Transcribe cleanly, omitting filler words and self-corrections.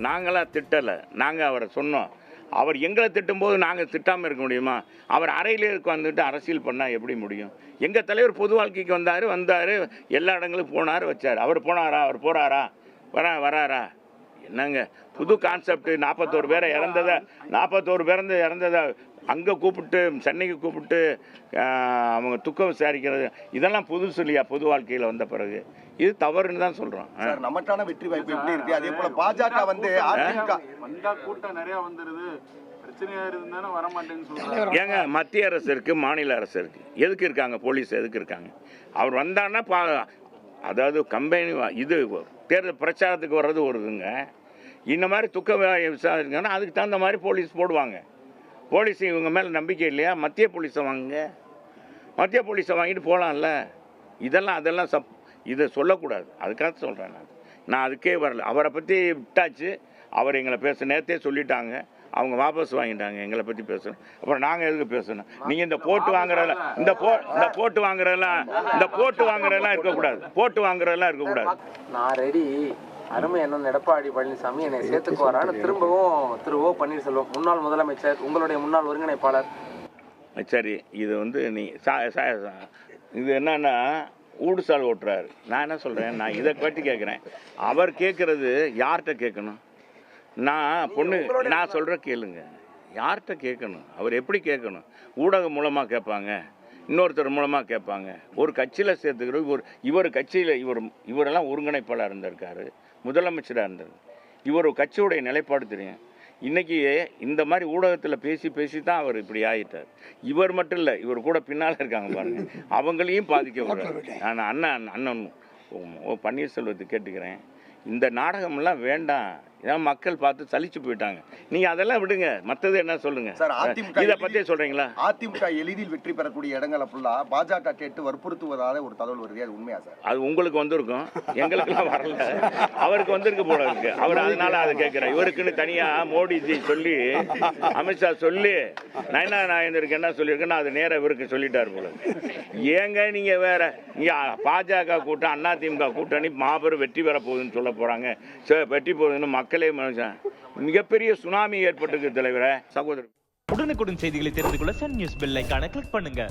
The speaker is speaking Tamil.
நாங்களாம் திட்டலை, நாங்கள் அவரை சொன்னோம். அவர் எங்களை திட்டும்போது நாங்கள் திட்டாமல் இருக்க முடியுமா? அவர் அறையிலே வந்துட்டு அரசியல் பண்ணால் எப்படி முடியும்? எங்கள் தலைவர் பொது வாழ்க்கைக்கு வந்தார், எல்லா இடங்களுக்கும் போனார், வச்சார். அவர் போனாரா? அவர் போகிறாரா? வராரா? என்னங்க புது கான்செப்ட்? 41 பேரை இறந்ததை அங்கே கூப்பிட்டு சென்னைக்கு கூப்பிட்டு அவங்க துக்கம் விசாரிக்கிறது, இதெல்லாம் புதுசு இல்லையா? பொது வாழ்க்கையில் வந்த பிறகு இது தவறுன்னு தான் சொல்கிறோம். நமக்கான வெற்றி வாய்ப்பு எப்படி இருக்கு? அதே போல பாஜக கூட்டம் நிறைய வந்துருது, பிரச்சனையா இருந்தானே வர மாட்டேன்னு சொல்றாங்க. ஏங்க மத்திய அரசு இருக்கு, மாநில அரசு இருக்கு, எதுக்கு இருக்காங்க? போலீஸ் எதுக்கு இருக்காங்க? அவர் வந்தான்னா அதாவது கம்பெனி இது தேர்தல் பிரச்சாரத்துக்கு வர்றது வருதுங்க. இந்த மாதிரி துக்க விசாரிங்கன்னா அதுக்கு தகுந்த மாதிரி போலீஸ் போடுவாங்க. போலீஸ் இவங்க மேலே நம்பிக்கை இல்லையா? மத்திய போலீஸை வாங்கிட்டு போகலாம்ல. அதெல்லாம் இதை சொல்லக்கூடாது. அதுக்காக சொல்கிறேன். நான் அதுக்கே வரல. அவரை பற்றி விட்டாச்சு. அவர் எங்களை நேரத்தே சொல்லிட்டாங்க. அவங்க வாபஸ் வாங்கிட்டாங்க. எங்களை பற்றி பேசணும். அப்புறம் நாங்கள் எதுக்கு பேசணும்? நீங்கள் இந்த போட்டு வாங்குறதெல்லாம் இருக்கக்கூடாது. நான் ரெடி. அருமை அண்ணன் எடப்பாடி பழனிசாமி என்னை சேர்த்துக்குவாரான்னு திரும்பவும் திரு ஓ பன்னீர்செல்வம், முன்னாள் முதலமைச்சர், உங்களுடைய முன்னாள் ஒருங்கிணைப்பாளர். சரி, இது நீ இது என்னன்னா ஊடுசால் ஓட்டுறாரு. நான் என்ன சொல்கிறேன், நான் இதை பற்றி கேட்குறேன். அவர் கேட்குறது யார்கிட்ட கேட்கணும்? நான் சொல்கிற கேளுங்க. யார்கிட்ட கேட்கணும்? அவர் எப்படி கேட்கணும்? ஊடகம் மூலமாக கேட்பாங்க, இன்னொருத்தர் மூலமாக கேட்பாங்க. ஒரு கட்சியில் சேர்த்துக்கிற இவர் கட்சியில் இவரெல்லாம் ஒருங்கிணைப்பாளர் இருந்திருக்காரு, முதலமைச்சராக இருந்தார். இவர் கட்சியுடைய நிலைப்பாடு தெரியும். இன்றைக்கி இந்த மாதிரி ஊடகத்தில் பேசி தான் அவர் இப்படி ஆகிட்டார். இவர் மட்டும் இல்லை, இவர் கூட பின்னால் இருக்காங்க பாருங்கள், அவங்களையும் பாதிக்க விடுறாரு. நான் அண்ணன் பன்னீர்செல்வத்தை கேட்டுக்கிறேன், இந்த நாடகமெல்லாம் வேண்டாம். ஏன் மக்கள் பார்த்து சலிச்சு போயிட்டாங்க. நீங்கள் அதெல்லாம் விடுங்க, மற்றது என்ன சொல்லுங்க சார். இதை பற்றியே சொல்கிறீங்களா? அதிமுக எளிதில் வெற்றி பெறக்கூடிய இடங்களை ஃபுல்லாக பாஜக கேட்டு வற்புறுத்துவதாக ஒரு தகவல் வருது. அது உண்மையா சார்? அது உங்களுக்கு வந்திருக்கும், எங்களுக்கெல்லாம் வரல. அவருக்கு வந்திருக்கு போல இருக்கு. அவர் அதனால அதை கேட்குறேன். இவருக்குன்னு தனியாக மோடிஜி சொல்லி, அமித்ஷா சொல்லி, நான் இதற்கு என்ன சொல்லியிருக்கேன்னா அது நேராக இவருக்கு சொல்லிட்டார் போல. ஏங்க நீங்கள் வேற பாஜக கூட்டம் அதிமுக கூட்டணி மாபெரும் வெற்றி பெற போகுதுன்னு சொல்ல போகிறாங்க. வெற்றி போகுதுன்னு மக்களே மிகப்பெரிய சுனாமி ஏற்பட்டிருக்கு தலைவரே, சகோதரர். உடனுக்குடன் செய்திகளை தெரிந்து கொள்ள சன் நியூஸ் பெல் ஐகானை கிளிக் பண்ணுங்க.